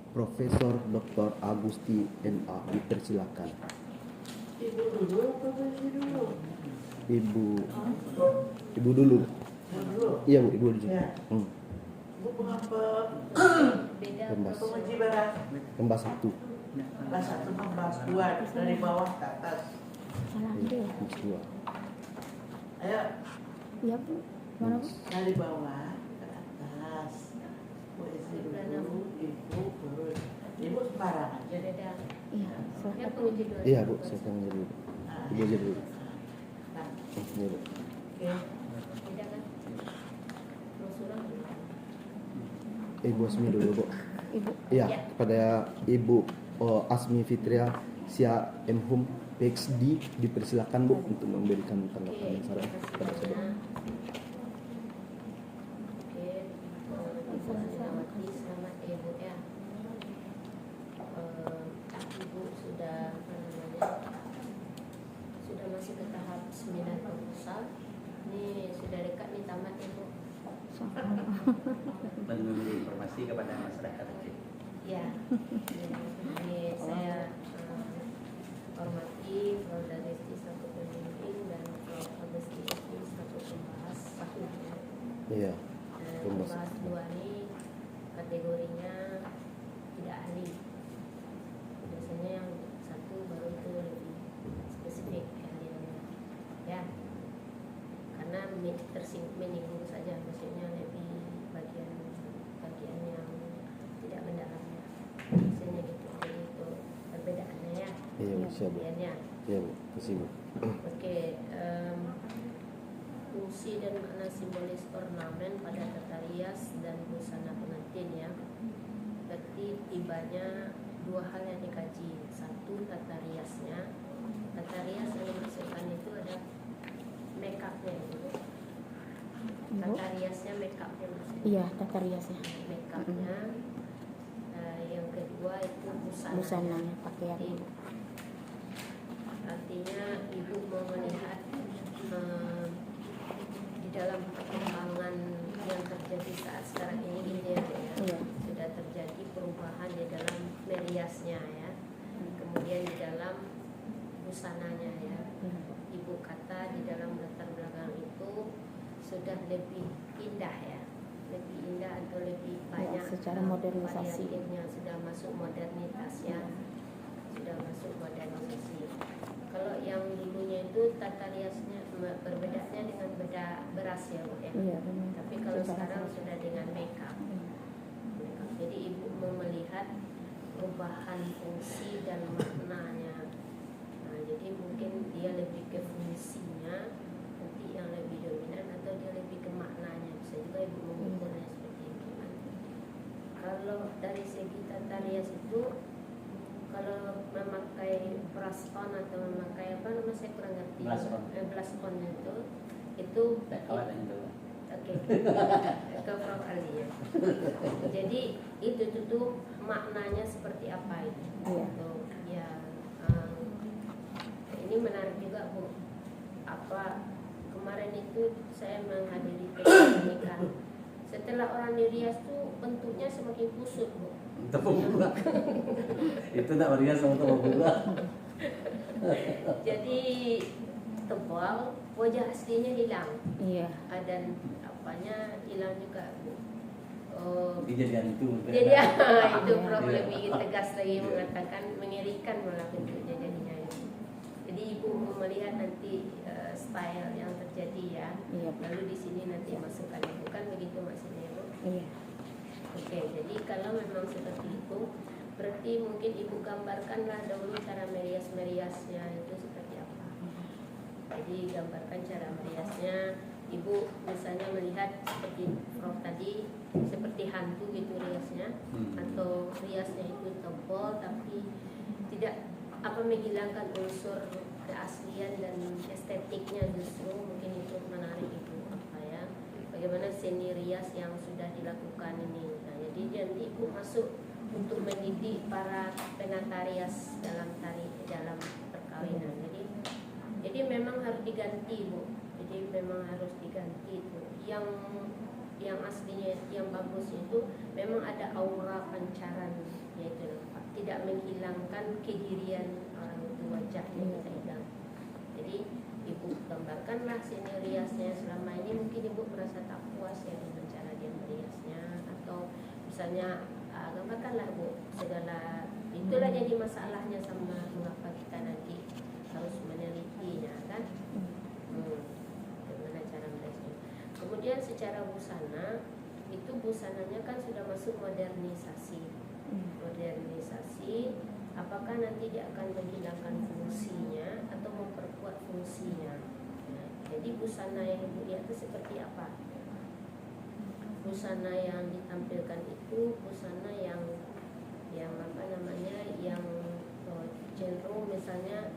Profesor Dr. Agusti NA, dipersilakan. Ibu dulu, profesi dulu. Ibu dulu. Dulu. Iya Bu, ibu dulu. Ya. Ibu pengapa? Kembas. Penguji berat. Kembas 1. Kelas 1 kembas 2 dari bawah ke atas. Salah Iya, dia. kembas 2. Ayo, Iya Bu. Mana Bu? dari bawah ke atas. Poesi dulu, ibu turun. Ibu sembarangan aja deh. Iya. Salah. Iya Bu, saya akan jadi dulu. Ibu aja dulu. Nah, Iya Bu. oke. Ibu Asmi dulu Bu. Ibu. Iya, kepada Ibu Asmi Fitria Sia M.Hum PhD, dipersilakan Bu untuk memberikan tanggapan dan saran kepada saudara. Selamat ya Bu ya. Ibu sudah sudah masuk ke tahap seminar proposal. Ini sudah dekat nih tamat ya Bu. Menunggu informasi kepada masyarakat. Ya. Ini saya hormati Prof. Daristi selaku pemimpin dan Prof. Agusti selaku pembahas satu. Iya. Pembahas 2 ini kategorinya tidak ahli. Biasanya yang satu baru itu lebih spesifik keahliannya. Ya. Karena menyinggung saja, maksudnya lebih bagian yang tidak mendalamnya. Biasanya gitu. Jadi itu perbedaannya ya. Iya Bu, siap Bu. Keahliannya. Iya Bu, kasih Bu. Oke, fungsi dan makna simbolis ornamen pada tata rias dan busana pengantin ya. Berarti tibanya 2 hal yang dikaji. Satu, tata riasnya. Tata rias yang dimaksudkan itu ada make up-nya gitu. Tata riasnya make up-nya maksudnya. Iya, tata riasnya. Make up-nya. Yang kedua itu Busananya, pakaian. Jadi, artinya ibu mau melihat di dalam perkembangan yang terjadi saat sekarang ini ya, Iya. sudah terjadi perubahan di dalam meriasnya ya, kemudian di dalam busananya ya. Ibu kata di dalam latar belakang itu sudah lebih indah ya, lebih indah atau lebih banyak secara modernisasi. variatifnya, sudah masuk modernitas ya, sudah masuk modernisasi. Kalau yang dulunya itu tata riasnya berbedanya dengan beras ya Bu ya. Iya, benar. Tapi kalau Secara sekarang khas. sudah dengan makeup. Jadi ibu mau melihat perubahan fungsi dan maknanya. Nah, jadi mungkin dia lebih ke fungsinya, nanti yang lebih dominan, atau dia lebih ke maknanya. Bisa juga ibu mengukurnya seperti itu. Kalau dari segi tata rias itu, kalau memakai brush on atau memakai apa namanya saya kurang ngerti. Blush on itu Kawan itu. oke. Ke Prof Ali ya. Jadi itu tuh maknanya seperti apa itu? Iya. Tuh, ya. Ini menarik juga Bu. Apa kemarin itu saya menghadiri pernikahan. Setelah orang dirias tuh bentuknya semakin kusut Bu. Tepung bunga. Itu tak berikan sama tepung bunga. Jadi tebal, wajah aslinya hilang. Iya. Dan apanya hilang juga Bu. Kejadian itu. Jadi itu Prof lebih tegas lagi mengatakan mengerikan malah bentuknya jadinya. Jadi ibu melihat nanti style yang terjadi ya. Iya. Lalu di sini nanti masukkan, bukan begitu maksudnya Bu? Iya. Oke, jadi kalau memang seperti itu, berarti mungkin ibu gambarkanlah dahulu cara meriasnya itu seperti apa. Jadi gambarkan cara meriasnya. Ibu misalnya melihat seperti Prof tadi, seperti hantu gitu riasnya, atau riasnya itu tebal tapi tidak menghilangkan unsur keaslian dan estetiknya, justru mungkin itu menarik itu apa ya, bagaimana seni rias yang sudah dilakukan ini. Nah, jadi nanti ibu masuk untuk mendidik para penata rias dalam perkawinan. Jadi memang harus diganti Bu. Jadi memang harus diganti itu. Yang aslinya, yang bagus itu memang ada aura pancaran, ya menghilangkan kedirian orang itu, wajahnya kita hilang. Jadi ibu gambarkanlah sini riasnya. Selama ini mungkin ibu merasa tak puas ya dengan cara dia meriasnya, atau misalnya gambarkanlah bu segala, itulah jadi masalahnya sama mengapa kita nanti harus menelitinya kan. Bagaimana cara meriasnya. Kemudian secara busana, itu busananya kan sudah masuk modernisasi. Modernisasi, apakah nanti dia akan menghilangkan fungsinya atau memperkuat fungsinya? Nah, jadi busana yang ibu lihat itu seperti apa? Busana yang ditampilkan itu busana yang apa namanya, yang cenderung misalnya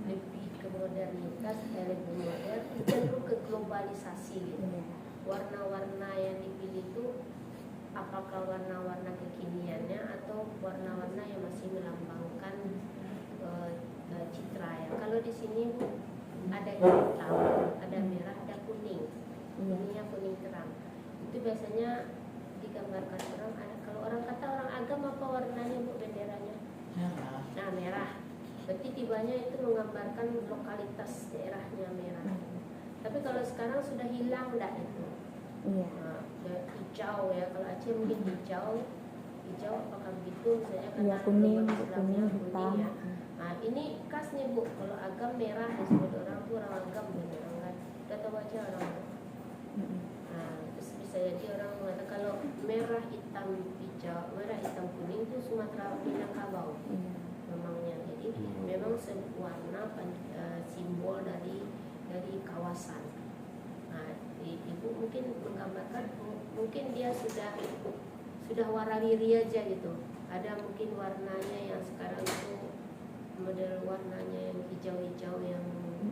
lebih ke modernitas, lebih modern, cenderung ke globalisasi gitu. Warna-warna yang dipilih itu apakah warna-warna kekiniannya atau warna-warna yang masih melambangkan citra ya. Kalau di sini Bu, ada hitam, ada merah, ada kuning. Kuningnya kuning terang. Itu biasanya digambarkan orang. Kalau orang kata orang agama, apa warnanya Bu benderanya? Merah. Nah, merah. Berarti tibanya itu menggambarkan lokalitas daerahnya merah. Tapi kalau sekarang sudah hilang dah itu. Nah, hijau ya, kalau Aceh mungkin hijau apakah begitu, misalnya Iya, karena kuning, agama Islamnya kuning, hitam. ya. Nah ini khas nih Bu, kalau agam merah disebut orang tuh orang agam bener orang kan, udah tahu aja orang. Nah terus bisa jadi orang mengatakan kalau merah hitam hijau, merah hitam kuning itu Sumatera Minangkabau memangnya. Jadi memang warna simbol dari kawasan. Nah, ibu mungkin menggambarkan, mungkin dia sudah warawiri aja gitu. Ada mungkin warnanya yang sekarang itu model warnanya yang hijau-hijau yang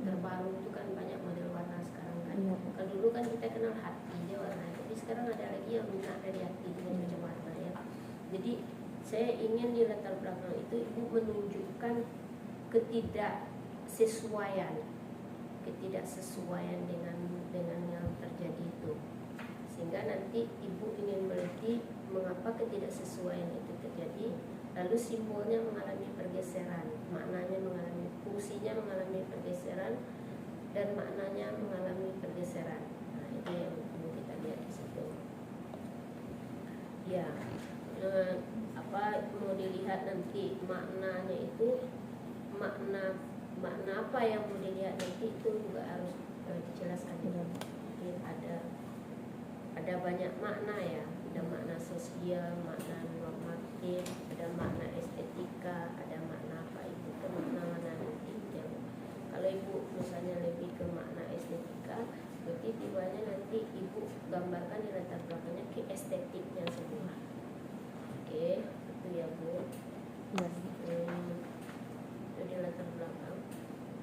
terbaru itu kan banyak model warna sekarang kan. Kalau dulu kan kita kenal hati dia warna, tapi sekarang ada lagi yang minta dari hati dengan macam warna ya. Jadi saya ingin di latar belakang itu ibu menunjukkan ketidaksesuaian dengan yang terjadi itu, sehingga nanti ibu ingin meneliti mengapa ketidaksesuaian itu terjadi, lalu simbolnya mengalami pergeseran, maknanya mengalami, fungsinya mengalami pergeseran, dan maknanya mengalami pergeseran. Nah itu yang perlu kita lihat di situ ya. Apa mau dilihat nanti maknanya itu, makna apa yang mau dilihat nanti itu juga harus dijelaskan. Mungkin ada banyak makna ya, ada makna sosial, makna normatif, ada makna estetika, ada makna apa itu, ke makna-makna nanti yang kalau ibu misalnya lebih ke makna estetika, berarti tibanya nanti ibu gambarkan di latar belakangnya ke estetiknya semua. Oke, itu ya Bu. Itu di latar belakang.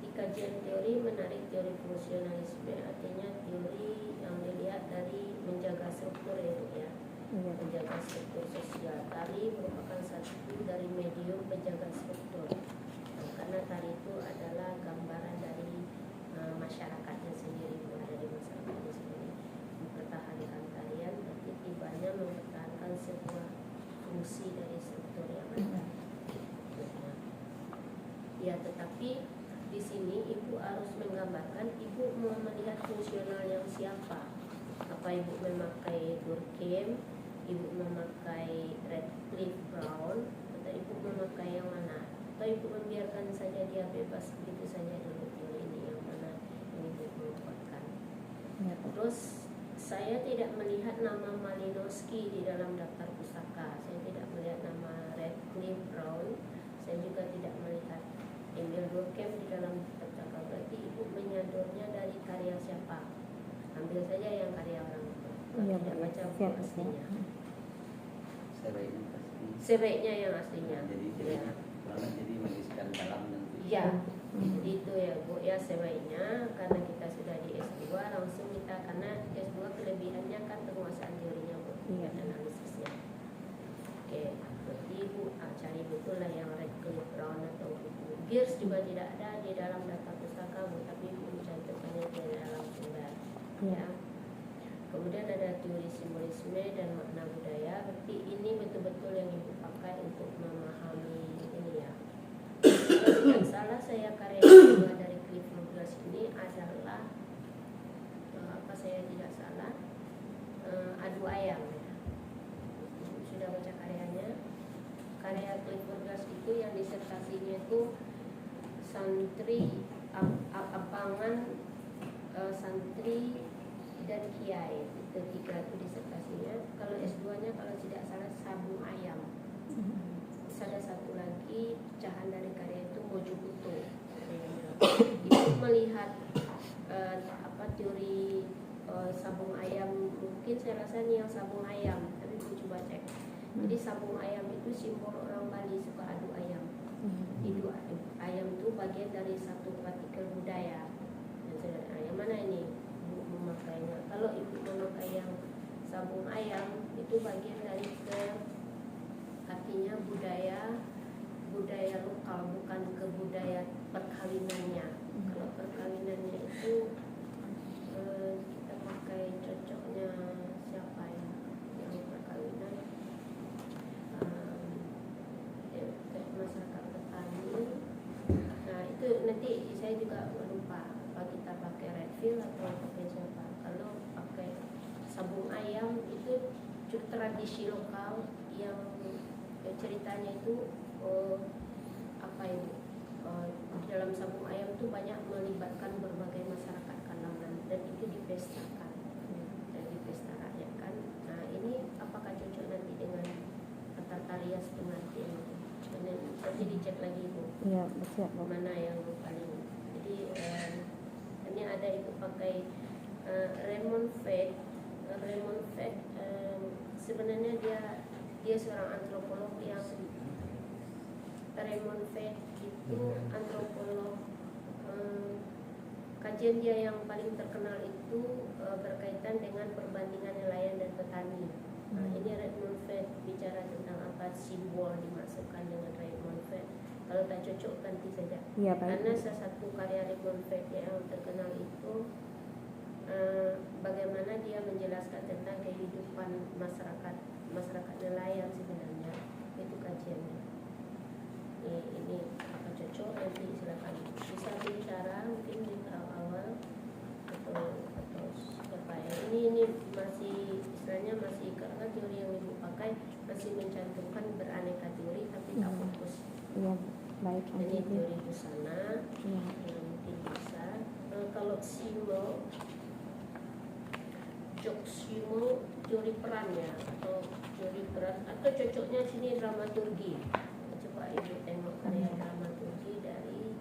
Di kajian teori menarik teori fungsionalisme, artinya teori yang dilihat dari menjaga struktur ya Bu ya. Menjaga struktur sosial. Tari merupakan satu dari medium penjaga struktur. Nah, karena tari itu adalah gambaran dari masyarakatnya sendiri, dari masyarakatnya sendiri. Mempertahankan tarian berarti tibanya mempertahankan sebuah fungsi dari struktur yang ada. Ya, tetapi di sini ibu harus menggambarkan, ibu mau melihat fungsional yang siapa. Apa ibu memakai Durkheim, ibu memakai Radcliffe Brown, atau ibu memakai yang mana? Atau ibu membiarkan saja dia bebas begitu saja dulu ini yang mana yang ibu menguatkan. Terus saya tidak melihat nama Malinowski di dalam daftar pustaka. Saya tidak melihat nama Radcliffe Brown. Saya juga tidak melihat Emil Durkheim di dalam pustaka. Berarti ibu menyadornya dari karya siapa? Ambil saja yang karya orang itu. Tidak baca buku aslinya. Sebaiknya yang aslinya. Jadi Ya. jadi menuliskan dalam nanti. Ya, jadi itu ya Bu ya, sebaiknya karena kita sudah di S2 langsung kita, karena S2 kelebihannya kan penguasaan teorinya Bu, dan analisisnya. Oke, berarti Ibu cari betul lah yang Radcliffe Brown atau buku Gears juga tidak ada di dalam daftar pustaka Bu, tapi Ibu mencantumkannya di dalam sumber. Ya. Kemudian ada teori simbolisme dan makna budaya. Berarti ini betul-betul yang Ibu pakai untuk memahami ini ya, karya Clifford Glass itu yang disertasinya itu santri abangan, santri dan kiai, itu 3 itu disertasinya. Kalau S2-nya kalau tidak salah sabung ayam. Terus ada satu lagi pecahan dari karya itu Mojobuto. Itu melihat teori sabung ayam, mungkin saya rasa ini yang sabung ayam, tapi aku coba cek. Jadi sabung ayam itu simbol orang Bali suka adu ayam. Itu ayam itu bagian dari satu partikel budaya. Yang mana ini ibu memakainya? Kalau ibu memakai yang sabung ayam itu bagian dari artinya budaya lokal, bukan ke budaya perkawinannya. Kalau perkawinannya itu kita pakai cocoknya siapa ya yang perkawinan, masyarakat petani. Nah itu nanti saya juga lupa apa kita pakai Redfield atau pakai siapa. Kalau pakai sabung ayam itu tradisi lokal yang ceritanya itu apa ini, di dalam sabung ayam itu banyak melibatkan berbagai masyarakat kalangan dan itu dipestakan dan dipesta rakyatkan. Nah ini apakah cocok nanti dengan tata rias pengantin? Nanti dicek lagi Bu. Iya, betul. Mana yang paling. Jadi ini ada itu pakai Raymond Fed. Sebenarnya dia seorang antropolog yang Raymond Fed itu antropolog. Kajian dia yang paling terkenal itu berkaitan dengan perbandingan nelayan dan petani. Nah, ini Raymond Fed bicara tentang apa simbol dimasukkan dengan Raymond Fed. Kalau tak cocok ganti saja. Iya, baik. Karena salah satu karya Raymond Fed yang terkenal itu bagaimana dia menjelaskan tentang kehidupan masyarakat nelayan sebenarnya. Itu kajiannya. Ini apa cocok nanti silakan bisa bicara mungkin di awal atau apa ya. Ini masih istilahnya masih karena teori yang ibu pakai masih mencantumkan beraneka teori tapi tak fokus. Iya, baik. Ini teori busana Iya. yang mungkin bisa. Kalau Joksimo teori perannya atau teori peran atau cocoknya sini dramaturgi. Coba ibu tengok karya dramaturgi dari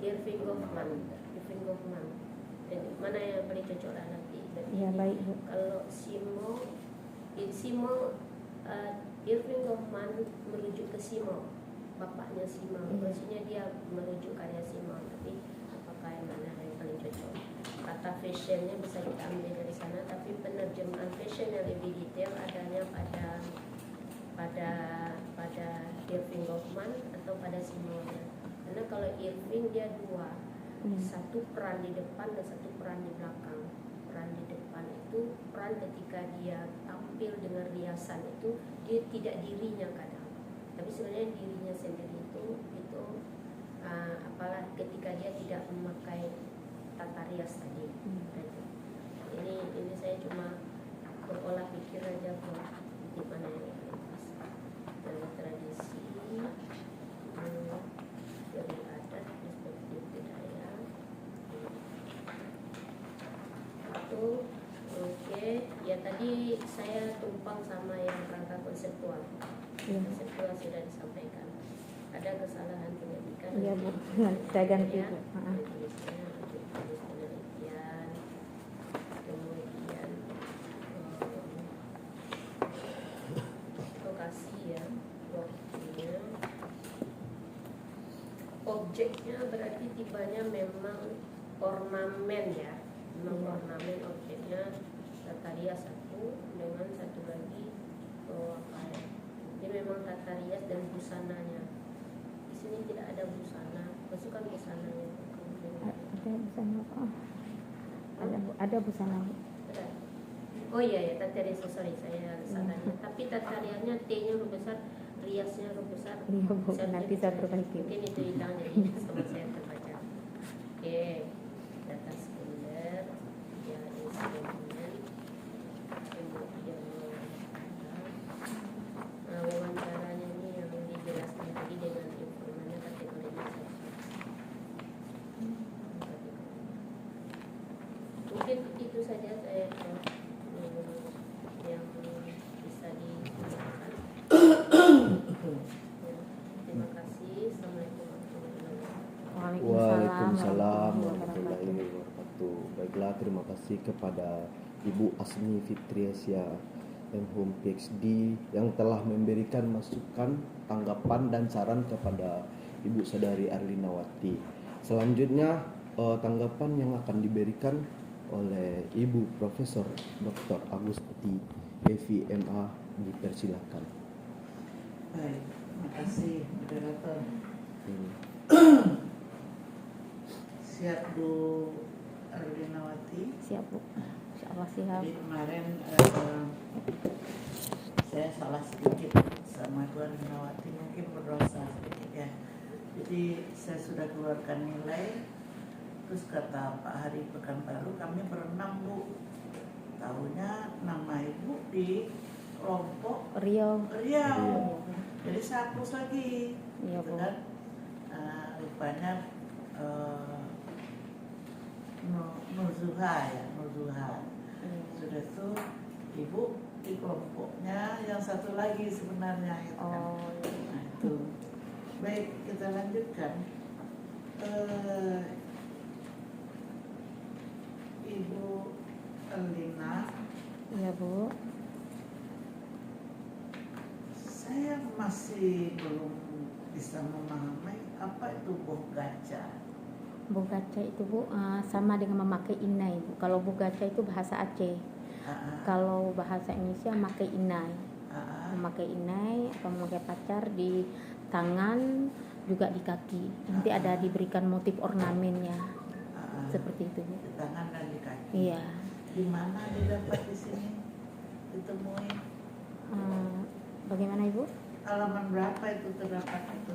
Irving Goffman. Jadi mana yang paling cocok lah nanti. Iya, baik Bu. Kalau Irving Goffman merujuk ke Simo, bapaknya Simo. Maksudnya dia merujuk karya Simo, tapi apakah yang mana yang paling cocok? Kata fashionnya bisa kita ambil dari sana, tapi penerjemahan fashion yang lebih detail adanya pada Irving Goffman atau pada Simo. Karena kalau Irving dia dua, satu peran di depan dan satu peran di belakang. Peran di depan itu peran ketika dia tampil dengan riasan itu dia tidak dirinya kadang, tapi sebenarnya dirinya sendiri itu apalah ketika dia tidak memakai tata rias tadi. Ini saya cuma berolah pikir aja buat di mana yang paling pas dari tradisi dari adat perspektif budaya itu. Oke, ya tadi saya tumpang sama yang rangka konseptual. Konseptual sudah disampaikan. Ada kesalahan pendidikan. Iya Bu, saya ganti Ya, Bu. tulisnya untuk tulis penelitian, kemudian lokasi ya, waktunya, objeknya berarti tibanya memang ornamen ya, memang ornamen objeknya tata rias satu dengan satu lagi apa ya? Ini memang tata rias dan busananya. Di sini tidak ada busana, masukkan busananya. Ada busana apa? Ada busana. Ada. Oh iya ya, tata rias, sorry saya salahnya. Tapi tata riasnya T-nya huruf besar, riasnya huruf besar. Iya Bu, nanti saya perbaiki. Mungkin itu hilang jadi sama saya terbaca. Oke, data sekunder, ya instrumen, kemudian Waalaikumsalam warahmatullahi wabarakatuh. Baiklah, terima kasih kepada Ibu Asmi Fitriasia MHum PhD yang telah memberikan masukan, tanggapan dan saran kepada Ibu Sadari Arlinawati. Selanjutnya tanggapan yang akan diberikan oleh Ibu Profesor Dr. Agusti FIMA, dipersilakan. Baik, terima kasih moderator. Siap Bu Arlinawati. Siap Bu, insyaallah siap. Jadi kemarin saya salah sedikit sama Bu Arlinawati, mungkin berdosa sedikit ya. Jadi saya sudah keluarkan nilai, terus kata Pak Hari Pekanbaru kami berenam Bu. Tahunya nama Ibu di kelompok Riau. Riau. Jadi saya hapus lagi. Iya Gitu Bu. kan. Rupanya Nurzuha ya, Nurzuha. Iya. Sudah itu Ibu di kelompoknya yang satu lagi sebenarnya gitu kan. Oh, iya. Nah, itu. Baik, kita lanjutkan. Ibu Elina, Iya Bu. saya masih belum bisa memahami apa itu bogaca. Bogaca itu Bu sama dengan memakai inai Bu. Kalau bogaca itu bahasa Aceh. Kalau bahasa Indonesia memakai inai. Memakai inai atau memakai pacar di tangan, juga di kaki. Nanti ada diberikan motif ornamennya. Seperti itu Bu. Di tangan dan di kaki. Iya. Di mana didapat di sini? Ditemui Bagaimana Ibu? halaman berapa itu terdapat itu?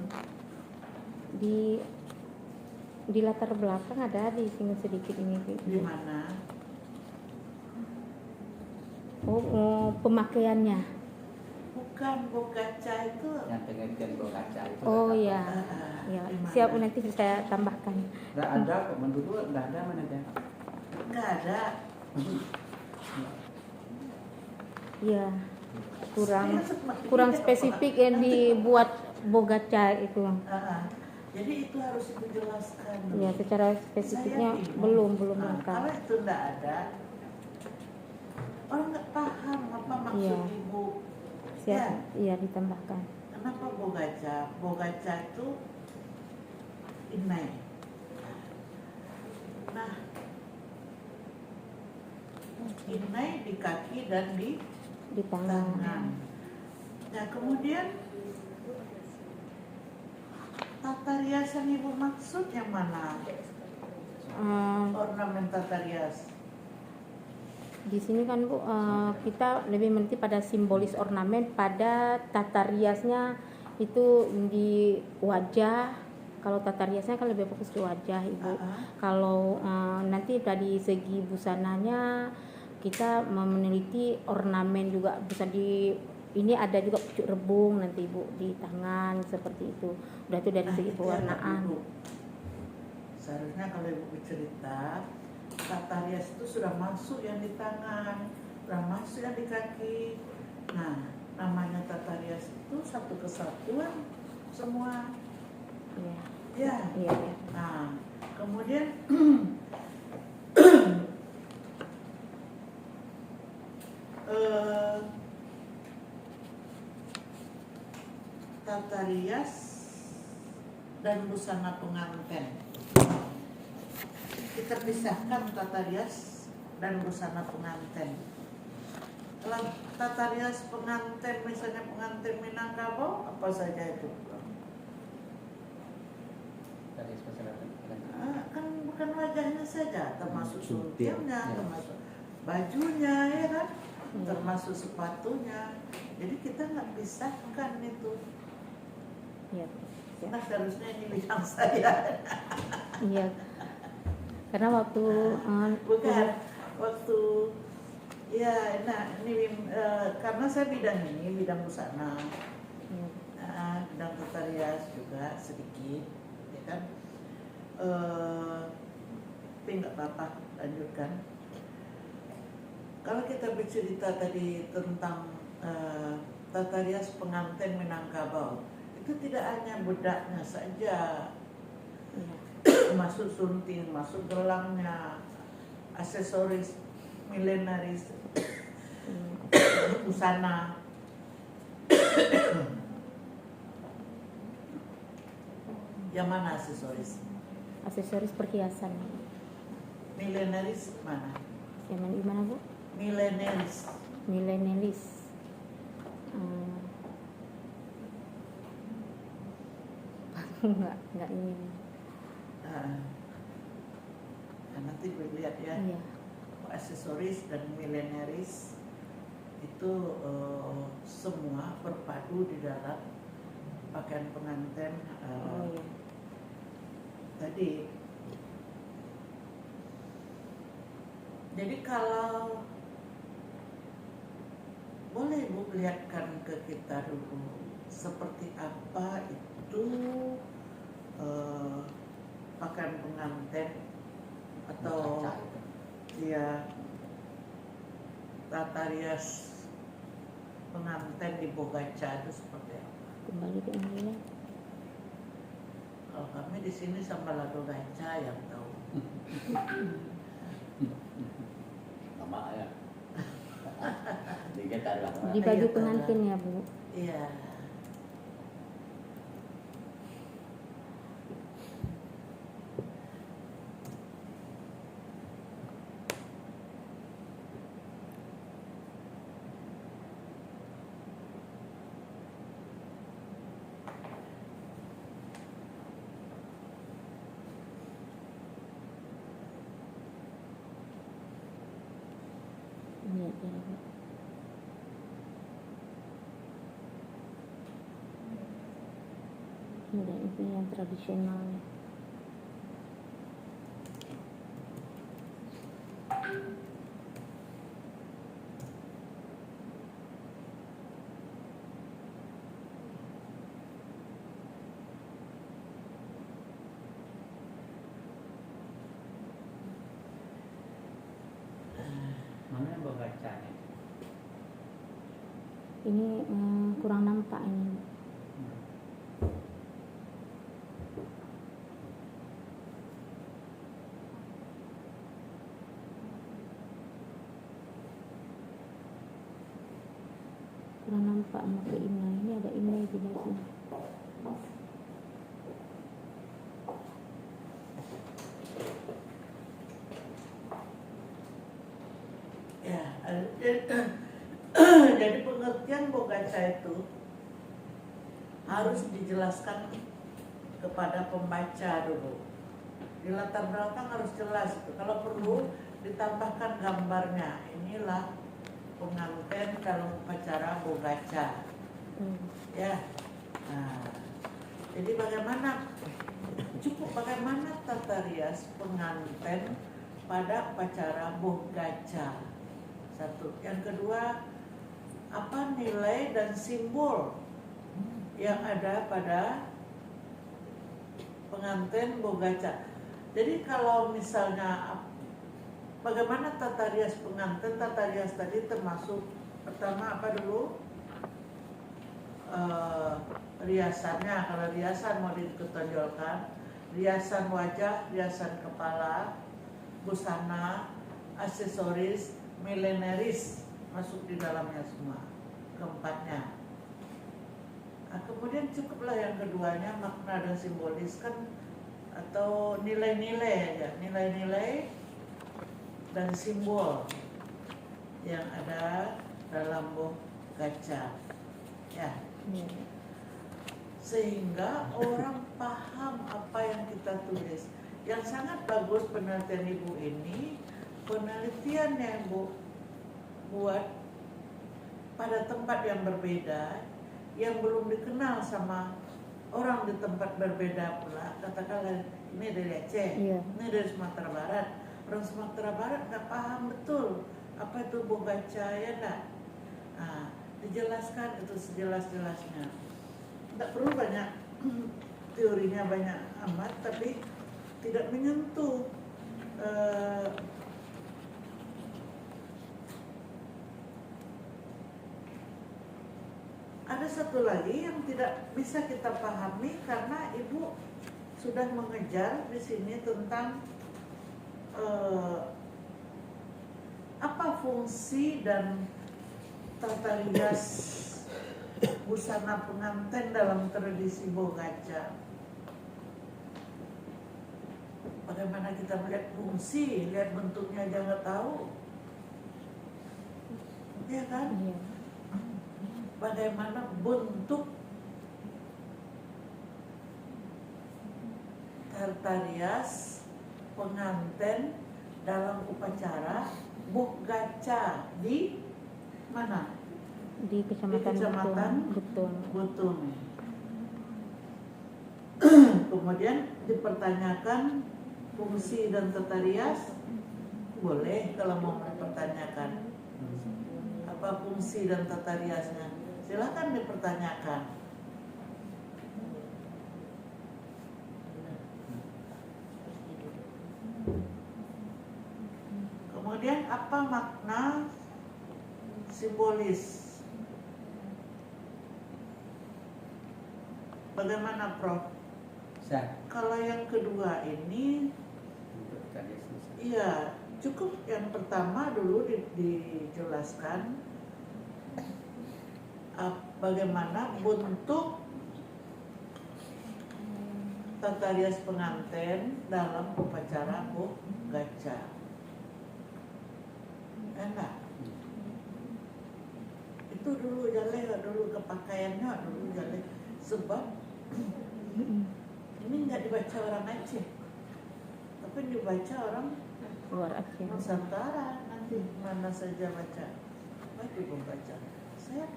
Di latar belakang ada di sini sedikit ini Bu. Di mana? Pemakaiannya. Bukan bogaca itu. Yang pengertian bogaca itu. Oh apa? iya. Ya, Di mana? siap nanti saya tambahkan. Nggak ada kok, menurut nggak ada mana dia. Nggak ada. Iya. Kurang Saya semakin kurang tidak spesifik paham. yang dibuat bogaca itu. Jadi itu harus dijelaskan. Ya, secara spesifiknya Saya bingung. belum Kalau lengkap. itu nggak ada, orang nggak paham apa maksud Iya. Ibu. Siap. Iya, ditambahkan. Kenapa bogaca? Bogaca itu inai. Nah, inai di kaki dan di Di tangan. tangan. Nah, kemudian tata rias yang Ibu maksud yang mana? Ornamen tata rias. Di sini kan Bu, kita lebih meneliti pada simbolis ornamen, pada tata riasnya itu di wajah. Kalau tata riasnya kan lebih fokus di wajah Ibu. Kalau nanti dari segi busananya kita meneliti ornamen juga bisa ini ada juga pucuk rebung nanti Ibu di tangan seperti itu. Udah itu dari segi itu yang pewarnaan. Ibu. Seharusnya kalau Ibu bercerita, tata rias itu sudah masuk yang di tangan, sudah masuk yang di kaki. Nah, namanya tata rias itu satu kesatuan semua. Iya. Ya. Iya, iya. Nah, kemudian tata rias dan busana pengantin. Kita pisahkan tata rias dan busana pengantin. Kalau tata rias pengantin, misalnya pengantin Minangkabau, apa saja itu? Dari masyarakat. Kan bukan wajahnya saja, termasuk Suntiang. suntiangnya, Ya. termasuk bajunya, ya kan? Iya. Termasuk sepatunya. Jadi kita nggak pisahkan itu. Iya. Siap. Nah, seharusnya ini bidang saya. Iya. Karena waktu Bukan waktu ya, nah ini karena saya bidang ini bidang busana, iya. bidang tata rias juga sedikit, ya kan. Tapi nggak apa-apa, lanjutkan. Kalau kita bercerita tadi tentang tata rias pengantin Minangkabau, itu tidak hanya bedaknya saja. Iya. masuk sunting, masuk gelangnya, aksesoris milenaris, busana. Yang mana aksesoris? Aksesoris perhiasan. Milenaris mana? Yang mana gimana Bu? Milenaris. Milenialis. Enggak ini. Nah, nanti lihat ya. Iya. Aksesoris dan milenaris itu semua berpadu di dalam pakaian pengantin Oh iya. tadi. Jadi kalau boleh Bu lihatkan ke kita dulu seperti apa itu pakaian pengantin atau ya tata rias pengantin di Bogaca itu seperti apa? Kembali ke India. Kalau kami di sini sama Lado Gaca yang tahu. Nama ya. Dikit ada. Di baju Iya, pengantin ya Bu. Iya. Iya, iya, Bu. Ini yang tradisional. Mana yang bacanya? Ini kurang nampak ini. Kurang nampak pakai imlai. Ini ada imlai di sini. Ya, jadi pengertian Bogaca itu harus dijelaskan kepada pembaca dulu. Di latar belakang harus jelas itu. Kalau perlu ditambahkan gambarnya. Inilah pengantin kalau upacara Bogaca. Ya. Nah, jadi bagaimana tata rias pengantin pada upacara Bogaca? Satu. Yang kedua, apa nilai dan simbol yang ada pada pengantin Bogaca? Jadi kalau misalnya bagaimana tata rias pengantin? Tata rias tadi termasuk pertama apa dulu? Riasannya. Kalau riasan mau ditonjolkan, riasan wajah, riasan kepala, busana, aksesoris, milenaris masuk di dalamnya semua, keempatnya. Nah, kemudian cukuplah yang keduanya, makna dan simbolis kan, atau nilai-nilai ya, nilai-nilai dan simbol yang ada dalam Bogaca ya, sehingga orang paham apa yang kita tulis. Yang sangat bagus penelitian Ibu ini, penelitian yang Bu buat pada tempat yang berbeda, yang belum dikenal sama orang di tempat berbeda pula. Katakanlah ini dari Aceh, Iya. ini dari Sumatera Barat. Orang Sumatera Barat nggak paham betul apa itu Bogaca ya enggak. Nah, dijelaskan itu sejelas-jelasnya. Nggak perlu banyak teorinya banyak amat, tapi tidak menyentuh ada satu lagi yang tidak bisa kita pahami karena Ibu sudah mengejar di sini tentang apa fungsi dan tata rias busana pengantin dalam tradisi Bogaca. Bagaimana kita melihat fungsi, lihat bentuknya aja nggak tahu, ya kan? Iya. Bagaimana bentuk tata rias pengantin dalam upacara Bogaca di mana? Di Kecamatan Butung. Butung. Kemudian dipertanyakan fungsi dan tata rias, boleh kalau mau dipertanyakan apa fungsi dan tata riasnya, silakan dipertanyakan. Kemudian apa makna simbolis? Bagaimana, Prof? Sah. Kalau yang kedua ini, Untuk tradisi sah. iya, cukup yang pertama dulu dijelaskan bagaimana bentuk tata rias pengantin dalam upacara Bogaca. Enak. Itu dulu jale, dulu kepakaiannya dulu jale. Sebab ini nggak dibaca orang Aceh, tapi dibaca orang Luar Aceh. Nusantara. Nanti mana saja baca, baik ibu baca. Saya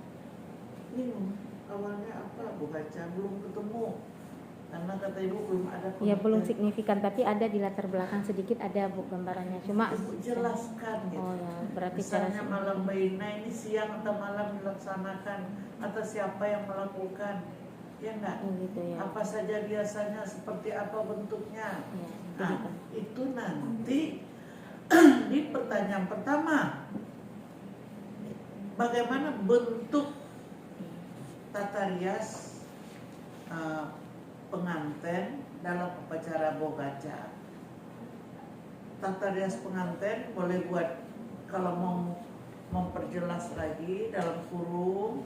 bingung awalnya apa Bogaca, belum ketemu karena kata ibu belum ada. Ya belum signifikan, tapi ada di latar belakang sedikit ada bu gambarannya. Cuma Ibu jelaskan gitu. Oh ya, berarti Misalnya cara malam baina ini siang atau malam dilaksanakan, atau siapa yang melakukan, ya enggak? gitu ya. Apa saja biasanya, seperti apa bentuknya. Ya, Nah, itu nanti di pertanyaan pertama, bagaimana bentuk tata rias pengantin dalam upacara Bogaca. Tata rias pengantin boleh buat, kalau mau memperjelas lagi dalam kurung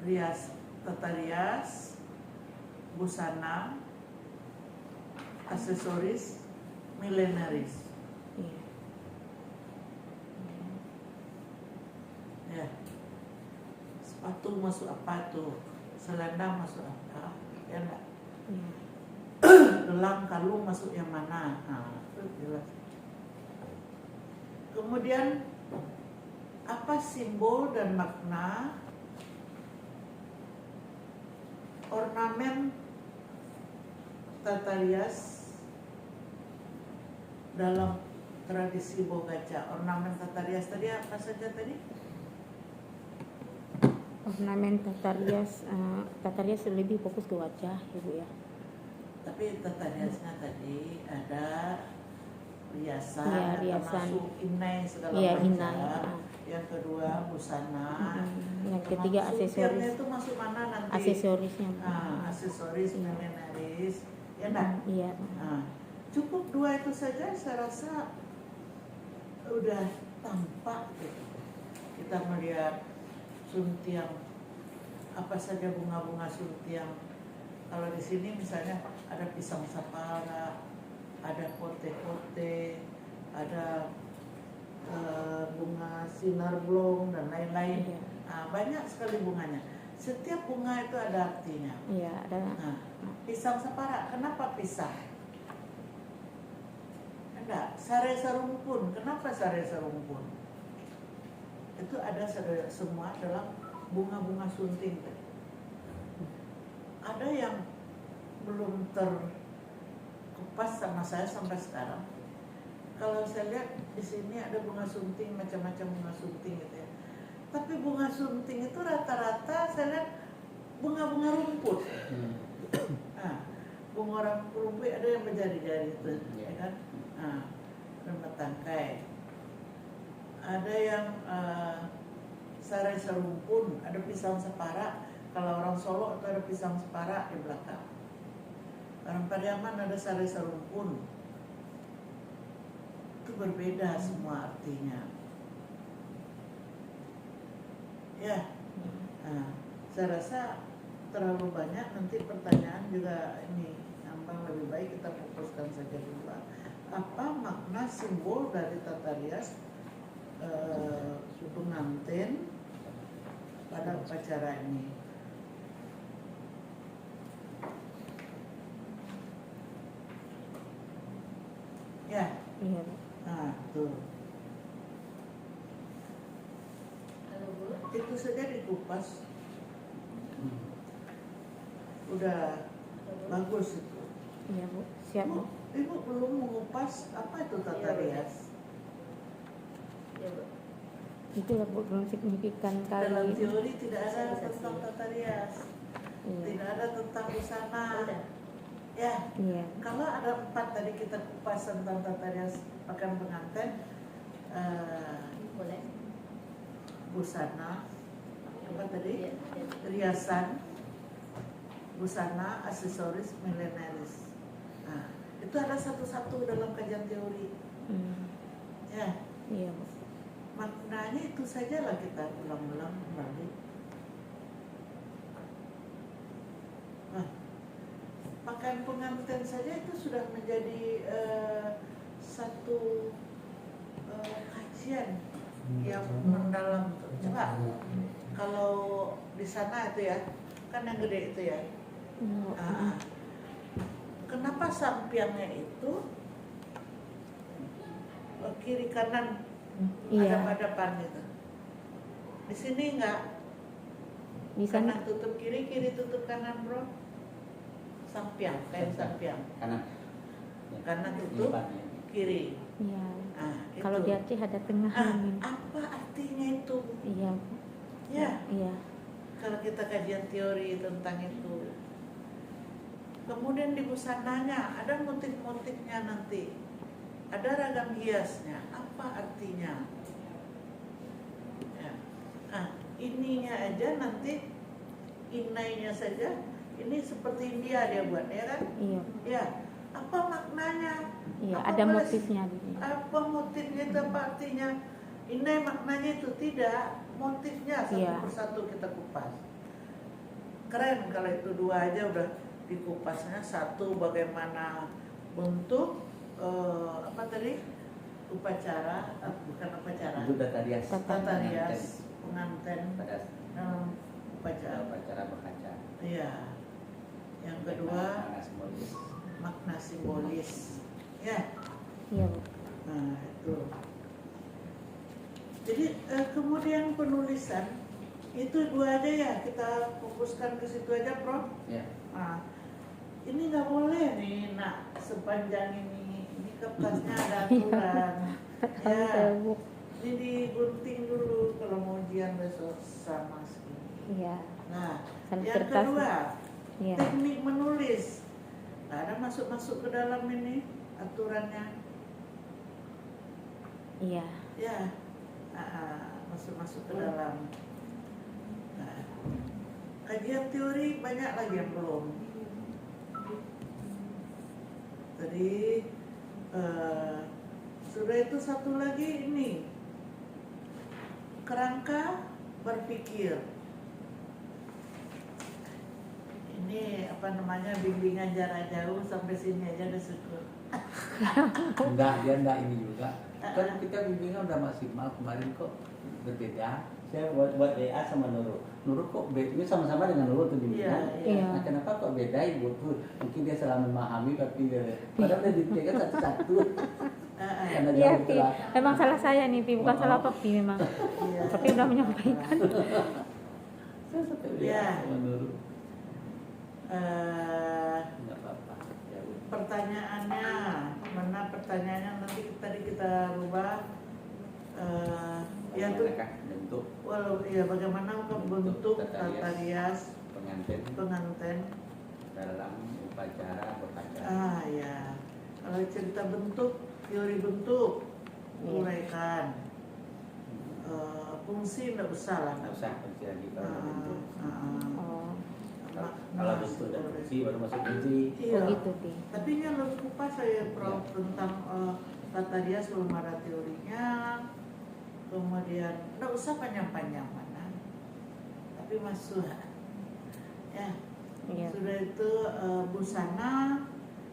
rias, tata rias, busana, aksesoris, milenaris. Iya. Ya, sepatu masuk apa tuh, selendang masuk apa, ya enggak? Iya. Gelang kalung masuk yang mana? Nah, itu jelas. Kemudian apa simbol dan makna ornamen tata rias dalam tradisi Bogaca? Ornamen tata rias tadi apa saja tadi? Ornamen tata rias lebih fokus ke wajah, ibu ya. Tapi tata riasnya tadi ada riasan, Iya, riasan. termasuk inai segala Iya, macam. inai. Yang kedua busana. Yang ketiga Termasuk aksesoris. setiapnya itu masuk mana nanti? Aksesorisnya. Bu. Aksesoris, milenaris, ya enggak? Iya. Nah, cukup dua itu saja, saya rasa udah tampak gitu. Kita melihat suntiang, apa saja bunga-bunga suntiang. Kalau di sini misalnya ada pisang sapara, ada pote-pote, ada bunga sinar blong dan lain-lain. Iya. Nah, banyak sekali bunganya. Setiap bunga itu ada artinya. Iya, ada. Nah, pisang sapara, kenapa pisang? Enggak, sare serumpun, kenapa sare serumpun? Itu ada semua dalam bunga-bunga sunting. Ada yang belum terkupas sama saya sampai sekarang. Kalau saya lihat di sini ada bunga sunting, macam-macam bunga sunting gitu ya. Tapi bunga sunting itu rata-rata saya lihat bunga-bunga rumput. Nah, bunga rumput ada yang berjari-jari itu, ya kan? Nah, rumah tangkai. Ada yang sarai serumpun, ada pisang separa. Kalau orang Solo itu ada pisang separa di belakang. Orang Pariaman ada sari serumpun. Itu berbeda semua artinya. Ya, nah, saya rasa terlalu banyak nanti pertanyaan juga ini. Ambang lebih baik kita fokuskan saja dulu. Apa makna simbol dari tata rias pengantin pada upacara ini? Ya, Iya, Bu. nah tuh. Kalau Bu, Itu saja dikupas. Udah bagus itu. Iya, Bu. Siap, Bu. Ibu belum mengupas apa itu tata rias. ya Bu. Itu ya, Bu, belum signifikan Dalam kali. teori tidak ada tentang tata rias, Iya. tidak ada tentang busana. Udah. Ya, Iya. kalau ada 4 tadi kita kupas tentang tata rias pakaian pengantin, Boleh. busana, apa tadi? Ya, ya. Riasan, busana, aksesoris, millenaris. Nah, itu ada satu-satu dalam kajian teori. Hmm. Ya, Iya, Bu. maknanya itu sajalah kita ulang-ulang kembali. Nah, pakaian pengantin saja itu sudah menjadi satu kajian yang mendalam. Coba kalau di sana itu ya, kan yang gede itu ya. Hmm. Ah, kenapa sampiangnya itu kiri kanan Iya. hadap-hadapan gitu? Di sini enggak, Di sana. kanan tutup kiri, kiri tutup kanan, bro. Sampiang, kain sampiang. Kanan. Kanan tutup Limpahnya. kiri. Iya. Ah, Kalau itu. di Aceh ada tengah Ah, angin. apa artinya itu? Iya, Bu. Ya, Iya. kalau kita kajian teori tentang itu. Kemudian di busananya ada motif-motifnya nanti. Ada ragam hiasnya. Apa artinya? Ya. Nah, ininya aja nanti inainya saja. Ini seperti India dia buat, ya kan? Iya. Ya. Apa maknanya? Iya, Apa ada boleh- motifnya di sini. Apa motifnya itu, apa artinya? Inai maknanya itu tidak, motifnya satu Iya. persatu kita kupas. Keren kalau itu 2 aja udah dikupasnya. Satu bagaimana bentuk apa tadi, upacara, bukan upacara, Itu tata rias. tata rias pengantin Pada dalam upacara. upacara berkaca. Iya. Yang kedua Makna simbolis. makna simbolis. Ya. Iya, Bu. Nah, itu. Jadi kemudian penulisan itu 2 aja ya, kita fokuskan ke situ aja, Prof. Ya. Nah, ini nggak boleh nih, nak sepanjang ini kertasnya ada aturan. Tahu Ya, saya, Bu. ini digunting dulu kalau mau ujian besok sama segini. Iya. Nah, Kan yang kertas. kedua, Iya. teknik menulis. Nggak ada masuk-masuk ke dalam ini aturannya. Iya. Ya, masuk-masuk ke dalam. Nah, kajian teori banyak lagi yang belum. Tadi sudah itu satu lagi ini, kerangka berpikir. Ini apa namanya, bimbingan jarak jauh sampai sini aja udah syukur. Enggak, dia enggak ini juga. Kan kita bimbingan udah maksimal, kemarin kok berbeda. Saya buat WA sama Nurul. Nurul kok ini sama-sama dengan Nurul tuh bimbingan. Iya. Nah, kenapa kok beda Ibu tuh? Mungkin dia salah memahami tapi dia padahal udah dipegang satu-satu. Karena Iya, jauh Pi. telah. Memang salah saya nih, Pi. Bukan salah Pi memang. Iya. Tapi udah menyampaikan. Saya sampai Iya. WA sama Nurul. Eh, Enggak apa-apa. Ya udah. Pertanyaannya, mana pertanyaannya nanti tadi kita rubah. Ya tuh, Bagaimanakah bentuk walau ya bagaimana bentuk tata tata rias pengantin pengantin. dalam upacara berkaca? Ya, kalau cerita bentuk, teori bentuk, Iya. uraikan. fungsi nggak usah lah. Nggak usah kunci lagi kalau ada bentuk. Oh, Kalau bentuk dan fungsi baru masuk kunci. Iya. oh gitu Pi. Tapi ini harus kupas saya prof tentang tata rias belum ada teorinya. Kemudian nggak usah panjang-panjang mana, tapi masuk ya. Iya. Sudah itu busana,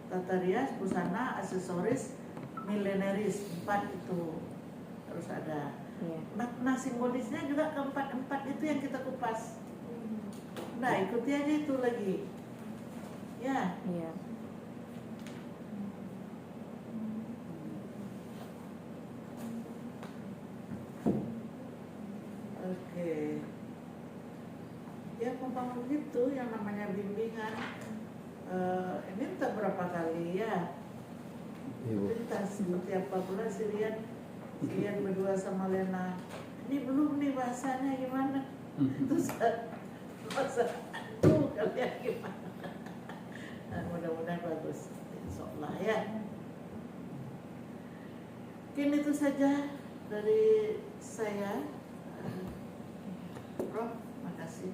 tata rias, busana, aksesoris, milenaris, 4 itu harus ada. Iya. Makna simbolisnya juga keempat itu yang kita kupas. Nah, ikuti aja itu lagi. Ya, Iya. oke. Ya, memang begitu yang namanya bimbingan. Ini entah berapa kali ya. Iya Bu. Entah seperti apa pula Sirian berdua sama Lena. Ini belum nih bahasanya gimana? Terus bahasa aduh kalian gimana? Nah, mudah-mudahan bagus. Insyaallah ya. Mungkin itu saja dari saya. Prof, makasih.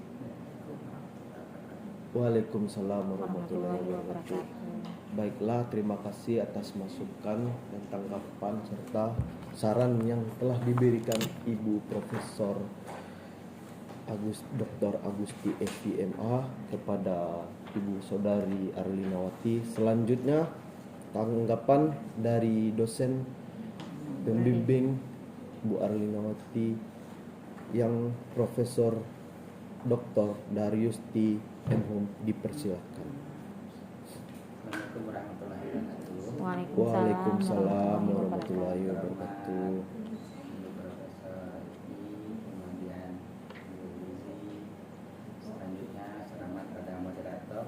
Waalaikumsalam Warahmatullahi warahmatullahi wabarakatuh. wabarakatuh. Baiklah, terima kasih atas masukan dan tanggapan serta saran yang telah diberikan Ibu Profesor Dr. Agusti FPMA kepada Ibu Saudari Arlinawati. Selanjutnya tanggapan dari dosen pembimbing Bu Arlinawati yang Profesor Dr. Darius T. Enhum dipersilakan. Assalamualaikum warahmatullahi wabarakatuh. Waalaikumsalam warahmatullahi wabarakatuh. Ibu Profesor Ibi, kemudian Ibu Lizi, selanjutnya selamat pada moderator.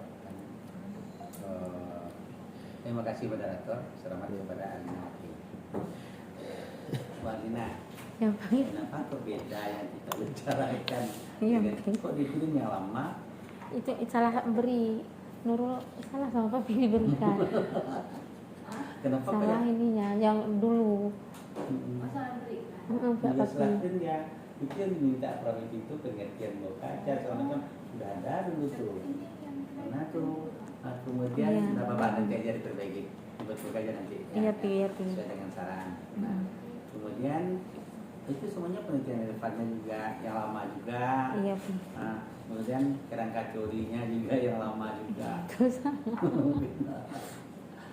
Terima kasih moderator, selamat kepada Alina. Bu Alina, Ya, Pak. kenapa kok beda yang kita bicarakan? Iya, dengan mungkin. kok dikirim yang lama? Itu salah beri Nurul, salah sama Papi diberikan. Kenapa Salah kayak ininya yang dulu. Masalah berikan. Pak Udah Papi. serahin ya, itu yang diminta Prof itu pengertian mau kaca segala macam udah ada dulu tuh. Mana tuh? Nah, kemudian Iya. kenapa Pak nanti aja diperbaiki, dibuat aja nanti. Iya, Pi, iya, Pi. Sesuai dengan saran. Nah, kemudian itu semuanya penelitian relevannya juga yang lama juga. Iya, Pi. Nah, kemudian kerangka teorinya juga yang lama juga. Terus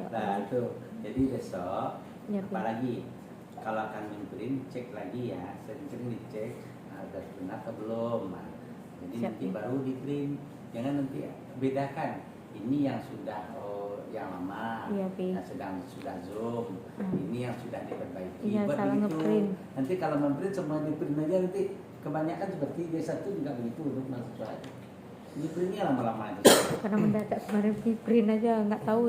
Nah itu, jadi besok Ya, Pi. apalagi kalau akan memprint cek lagi ya, sering-sering dicek sudah benar atau belum. Nah, jadi Siap, nanti Pi. baru di print, jangan nanti bedakan ini yang sudah yang lama, Iya, Pi. yang sedang sudah zoom, ini yang sudah diperbaiki. Iya, Buat salah begitu. ngeprint. Nanti kalau memprint semua di print aja nanti kebanyakan seperti D1 juga begitu untuk mahasiswa. Di printnya lama-lama itu. Karena mendadak kemarin Pi print aja nggak tahu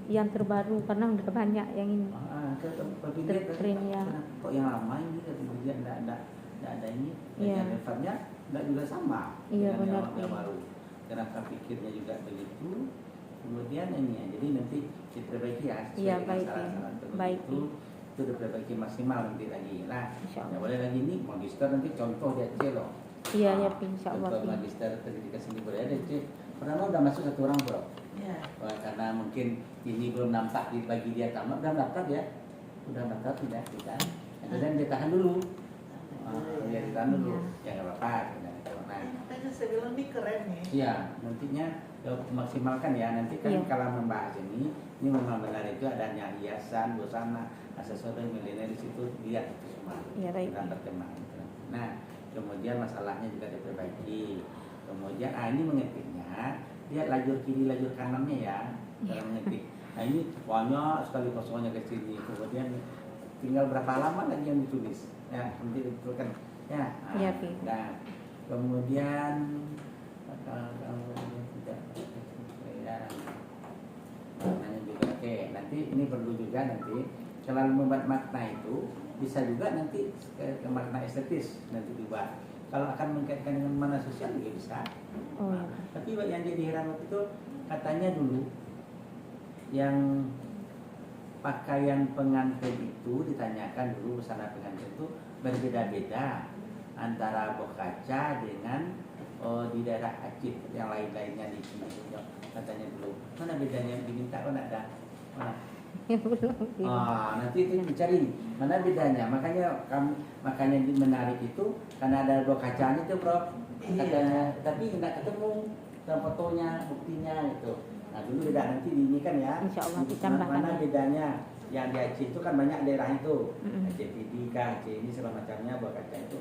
yang terbaru karena udah banyak yang ini. Print yang kok yang lama ini kata dia enggak ada ini. Iya. Yang refernya enggak juga sama Iya, dengan benar, yang Pi. baru. Kerangka pikirnya juga begitu. Kemudian ini ya, jadi nanti diperbaiki ya sesuai Iya, dengan baik, Pi. saran-saran teman Baik, itu. Itu diperbaiki maksimal nanti lagi. Nah, Insya Allah. ya boleh lagi ini magister nanti contoh dia C loh. Iya, Ah, ya, Pi, insya Allah, Contoh Pi. magister pendidikan seni budaya dia C. Pertama udah masuk 1 orang bro. Ya. Wah, karena mungkin ini belum nampak bagi dia tamat, udah daftar ya, udah daftar tidak kita, kemudian dia tahan dulu, dia ditahan dulu, ya nggak apa-apa. Nah, Makanya saya bilang ini keren nih. iya nantinya maksimalkan ya, nanti kan Iya. kalau membahas ini memang benar itu adanya hiasan, busana, aksesoris milenial di situ lihat itu semua, Iya, baik. dan terjemah. Nah, kemudian masalahnya juga diperbaiki. Kemudian, ini mengetiknya, lihat lajur kiri, lajur kanannya ya, dalam mengetik. Nah ini banyak sekali kosongnya ke sini. Kemudian tinggal berapa lama lagi yang ditulis, ya nanti dibetulkan. Ya. Iya, Pi. Nah, kemudian tidak, ya, maknanya juga. Oke, nanti ini perlu juga nanti kalau membuat makna itu bisa juga nanti ke makna estetis nanti dibuat. Kalau akan mengkaitkan dengan mana sosial juga bisa. Oh, iya. Tapi yang jadi heran waktu itu katanya dulu yang pakaian pengantin itu ditanyakan dulu busana pengantin itu berbeda-beda antara bokaca dengan di daerah Aceh yang lain-lainnya di sini. Katanya dulu, mana bedanya diminta kan ada. Mana? Nanti itu dicari mana bedanya. Makanya menarik itu karena ada bokacanya itu, Prof. Katanya, tapi tidak ketemu dalam fotonya, buktinya gitu. Nah dulu beda, nanti ini kan ya. Insya Allah ditambahkan. Mana bedanya? Yang di Aceh itu kan banyak daerah itu, Aceh PD kah, Aceh ini segala macamnya, bokaca itu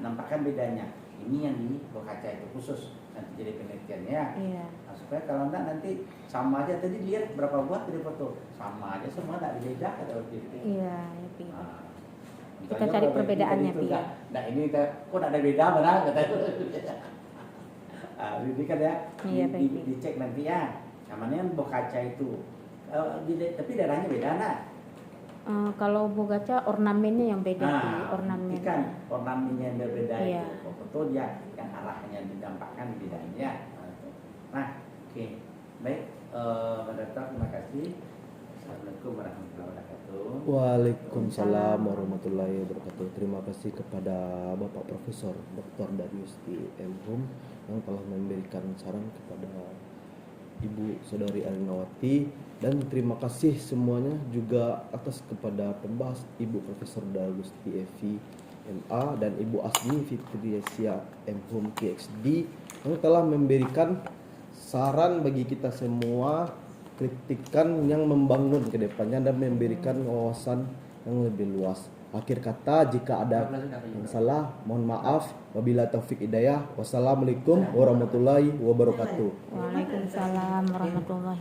nampakkan bedanya. Ini yang di bokaca itu khusus nanti jadi penelitiannya ya. Iya. Nah, supaya kalau enggak nanti sama aja, tadi lihat berapa buah dari foto sama aja semua, enggak beda kata waktu itu. Iya, ya, Pi. Nah, Kita misalnya cari kalau perbedaannya, tadi itu Pi, ya. Nah ini kok enggak ada beda mana kata. Ini kan ya, Iya, baik, Pi. dicek nanti ya. Namanya bokaca itu. Tapi daerahnya beda nak. Kalau bokaca ornamennya yang beda, Pi. Nah, Ornamen. ini kan ornamennya yang berbeda Iya. itu. Foto dia yang arahnya didampakkan bedanya. Nah, oke. Baik, Mbak Dokter, terima kasih. Assalamualaikum warahmatullahi wabarakatuh. Waalaikumsalam warahmatullahi wabarakatuh. Terima kasih kepada Bapak Profesor Dr. Darius T. M. Hum yang telah memberikan saran kepada Ibu Saudari Arinawati, dan terima kasih semuanya juga atas kepada pembahas Ibu Profesor Darius T. Evi MA dan Ibu Asmi Fitriasia M. Hum PhD yang telah memberikan saran bagi kita semua, kritikan yang membangun ke depannya dan memberikan wawasan yang lebih luas. Akhir kata, jika ada yang salah, mohon maaf. Wabillahi taufik hidayah. Wassalamualaikum warahmatullahi wabarakatuh. Waalaikumsalam warahmatullahi